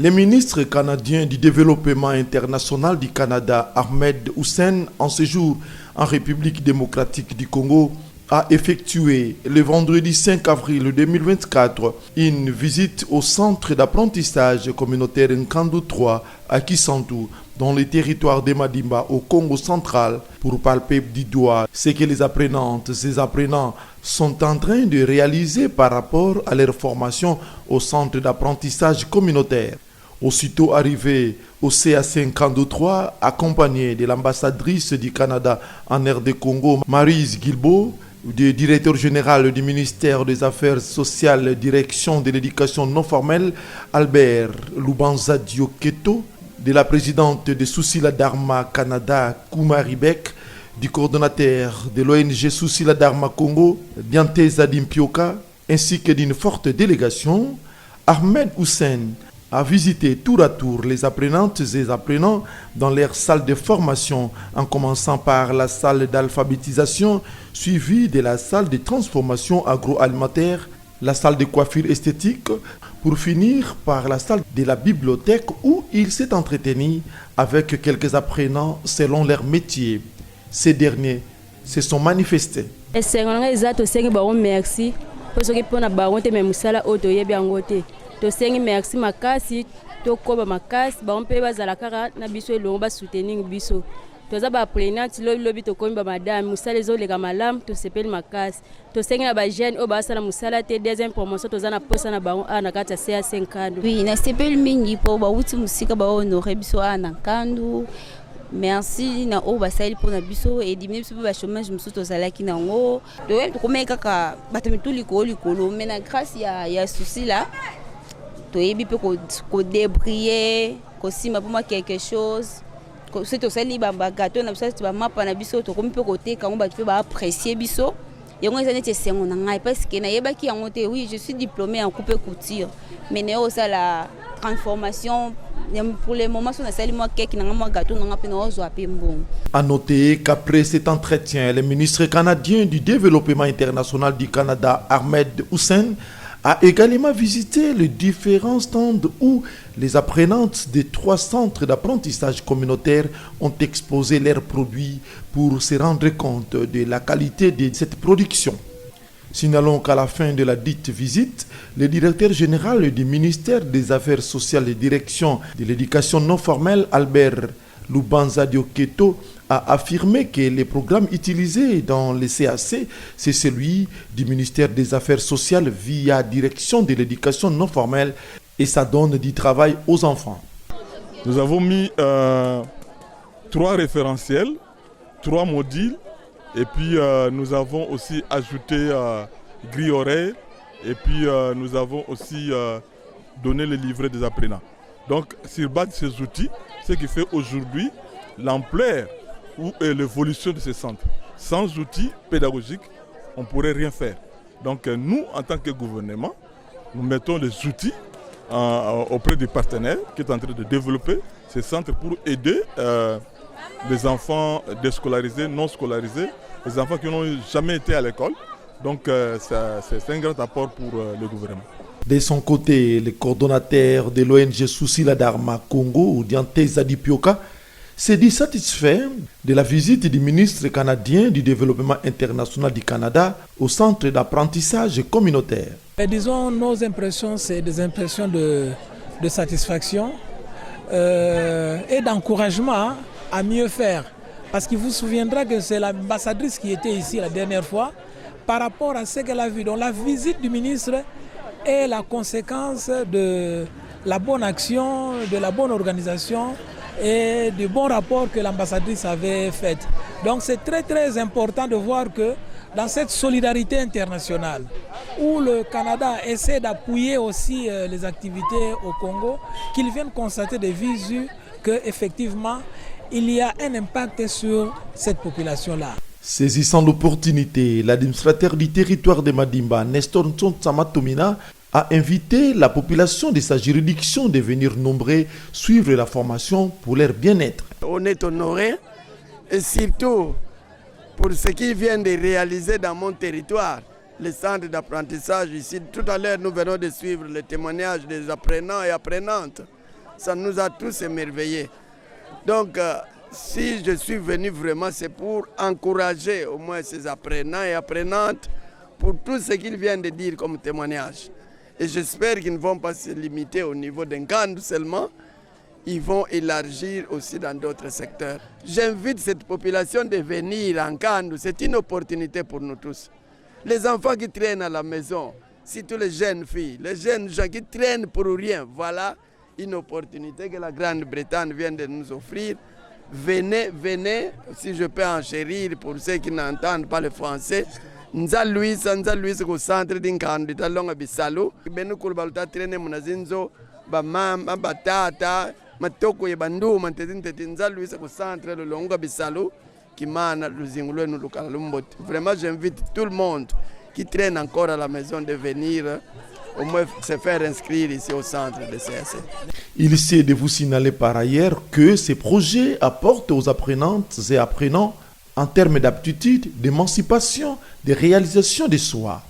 Le ministre canadien du développement international du Canada, Ahmed Hussein, en séjour en République démocratique du Congo, a effectué le vendredi 5 avril 2024 une visite au centre d'apprentissage communautaire Nkandu 3 à Kisantu, dans le territoire de Madimba au Congo central, pour palper du doigt ce que les apprenantes et apprenants sont en train de réaliser par rapport à leur formation au centre d'apprentissage communautaire. Aussitôt arrivé au CAC Nkandu 3, accompagné de l'ambassadrice du Canada en RD Congo, Maryse Guilbeault, du directeur général du ministère des Affaires sociales, direction de l'éducation non formelle, Albert Lubanza Dioketo, de la présidente de Susila Dharma Canada, Kumari Beck, du coordonnateur de l'ONG Susila Dharma Congo, Diante Zadimpioka, ainsi que d'une forte délégation, Ahmed Hussein a visité tour à tour les apprenantes et apprenants dans leur salle de formation, en commençant par la salle d'alphabétisation, suivie de la salle de transformation agroalimentaire, la salle de coiffure esthétique, pour finir par la salle de la bibliothèque où il s'est entretenu avec quelques apprenants selon leur métier. Ces derniers se sont manifestés. Merci. Tosengi merci makasi tokoba makasi baompe bazala kaka na biso elongo ba soutenir biso toza ba prenante lobi tokomi ba madame musala ezoleka malamu tosepeli makasi tosengi na ba jeune o basala musala te deuxième promotion toza na posa na bango ana kata CAC Nkandu. Oui, na sepeli mingi po ba uti musika ba honore biso ana Nkandu. Merci na o basali pour na biso et diminuer biso ba chômage musu tozalaki nango. To komeka kaka batemituli ko likolo mais na grâce ya souci là. Toyebi pe ko débrier ko sima pour moi quelque chose ko c'est osali ba gâteau na biso ba mapa na biso to komi pe ko teka ngo ba tu ba apprécier biso yango ezane te sengo na ngai parce que na yebaki yango te. Oui, je suis diplômée en coupe couture mais néo ça la transformation pour le moment on a sali moi cake na moi gâteau na pe na ozo ape mbongo. À noter qu'après cet entretien, le ministre canadien du développement international du Canada, Ahmed Hussein, a également visité les différents stands où les apprenantes des 3 centres d'apprentissage communautaire ont exposé leurs produits pour se rendre compte de la qualité de cette production. Signalons qu'à la fin de la dite visite, le directeur général du ministère des Affaires sociales et direction de l'éducation non formelle, Albert Lubanza Dioketo, a affirmé que les programmes utilisés dans les CAC, c'est celui du ministère des Affaires sociales via direction de l'éducation non formelle et ça donne du travail aux enfants. Nous avons mis 3 référentiels, 3 modules et puis nous avons aussi ajouté grille-oreille et puis nous avons aussi donné le livret des apprenants. Donc sur base de ces outils, ce qui fait aujourd'hui l'ampleur et l'évolution de ces centres. Sans outils pédagogiques, on ne pourrait rien faire. Donc nous, en tant que gouvernement, nous mettons les outils auprès des partenaires qui sont en train de développer ces centres pour aider les enfants déscolarisés, non scolarisés, les enfants qui n'ont jamais été à l'école. Donc c'est un grand apport pour le gouvernement. De son côté, le coordonnateur de l'ONG Susila Dharma Congo, Diante Zadipioka, s'est dit satisfait de la visite du ministre canadien du développement international du Canada au centre d'apprentissage communautaire. Et disons, nos impressions, c'est des impressions de satisfaction et d'encouragement à mieux faire. Parce qu'il vous souviendra que c'est l'ambassadrice qui était ici la dernière fois par rapport à ce qu'elle a vu. Donc la visite du ministre est la conséquence de la bonne action, de la bonne organisation et du bon rapport que l'ambassadrice avait fait. Donc c'est très très important de voir que dans cette solidarité internationale où le Canada essaie d'appuyer aussi les activités au Congo, qu'ils viennent constater des visu qu'effectivement il y a un impact sur cette population-là. Saisissant l'opportunité, l'administrateur du territoire de Madimba, Nestor Ntsontsama-Tomina, a invité la population de sa juridiction de venir nombreux suivre la formation pour leur bien-être. On est honoré et surtout pour ce qu'ils viennent de réaliser dans mon territoire, le centre d'apprentissage ici. Tout à l'heure, nous venons de suivre le témoignage des apprenants et apprenantes. Ça nous a tous émerveillés. Donc, si je suis venu vraiment, c'est pour encourager au moins ces apprenants et apprenantes pour tout ce qu'ils viennent de dire comme témoignage. Et j'espère qu'ils ne vont pas se limiter au niveau d'Nkandu seulement, ils vont élargir aussi dans d'autres secteurs. J'invite cette population de venir en Nkandu, c'est une opportunité pour nous tous. Les enfants qui traînent à la maison, surtout les jeunes filles, les jeunes gens qui traînent pour rien, voilà une opportunité que la Grande-Bretagne vient de nous offrir. Venez, venez, si je peux enchérir pour ceux qui n'entendent pas le français. Nza Louis au centre d'Nkandu, talonga bisalu. Benu kulbaluta traîner munazinzo, ba mama, ba tata, matoko ye bandu, mantezinte Nza Louis au centre le longa bisalu, qui mana luzingulo nous lokala lumboti. Vraiment, j'invite tout le monde qui traîne encore à la maison de venir au moins se faire inscrire ici au centre de CAC. Il essaie de vous signaler par ailleurs que ces projets apportent aux apprenantes et apprenants en termes d'aptitude, d'émancipation, de réalisation de soi.